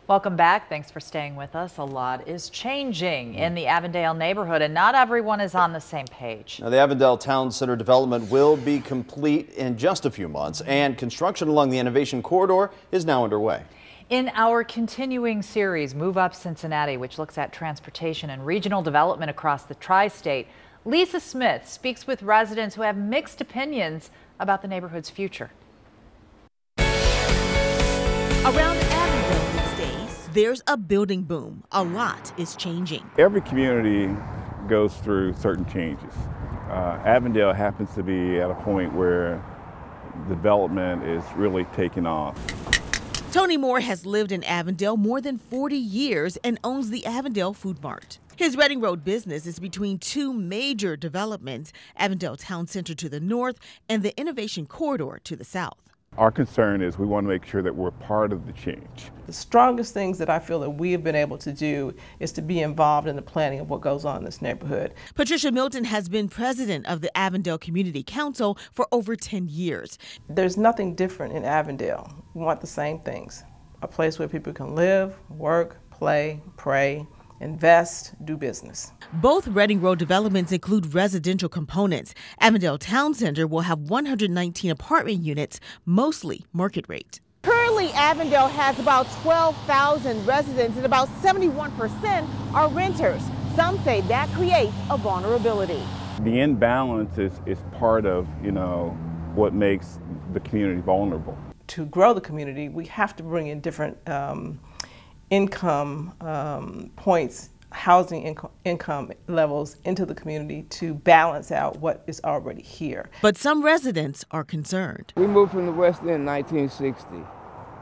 Welcome back. Thanks for staying with us. A lot is changing in the Avondale neighborhood, and not everyone is on the same page. Now, the Avondale Town Center development will be complete in just a few months, and construction along the Innovation Corridor is now underway. In our continuing series, Move Up Cincinnati, which looks at transportation and regional development across the tri-state, Lisa Smith speaks with residents who have mixed opinions about the neighborhood's future. Around Avondale these days, there's a building boom. A lot is changing. Every community goes through certain changes. Avondale happens to be at a point where development is really taking off. Tony Moore has lived in Avondale more than 40 years and owns the Avondale Food Mart. His Reading Road business is between two major developments, Avondale Town Center to the north and the Innovation Corridor to the south. Our concern is we want to make sure that we're part of the change. The strongest things that I feel that we have been able to do is to be involved in the planning of what goes on in this neighborhood. Patricia Milton has been president of the Avondale Community Council for over 10 years. There's nothing different in Avondale. We want the same things. A place where people can live, work, play, pray, invest, do business. Both Reading Road developments include residential components. Avondale Town Center will have 119 apartment units, mostly market rate. Currently, Avondale has about 12,000 residents and about 71% are renters. Some say that creates a vulnerability. The imbalance is part of, what makes the community vulnerable. To grow the community, we have to bring in different income points, housing income levels into the community to balance out what is already here. But some residents are concerned. We moved from the West End in 1960.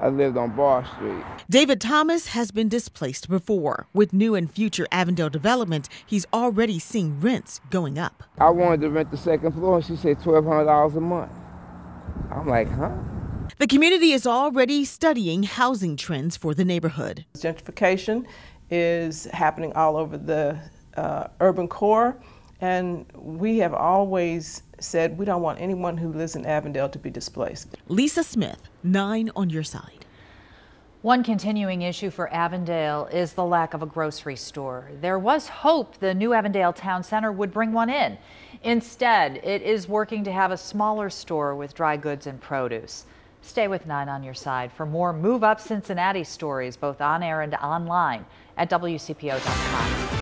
I lived on Bar Street. David Thomas has been displaced before. With new and future Avondale development, he's already seen rents going up. I wanted to rent the second floor, and she said $1,200 a month. I'm like, huh? The community is already studying housing trends for the neighborhood. Gentrification is happening all over the urban core, and we have always said we don't want anyone who lives in Avondale to be displaced. Lisa Smith, 9 on your side. One continuing issue for Avondale is the lack of a grocery store. There was hope the new Avondale Town Center would bring one in. Instead, it is working to have a smaller store with dry goods and produce. Stay with 9 on your side for more Move Up Cincinnati stories, both on air and online at WCPO.com.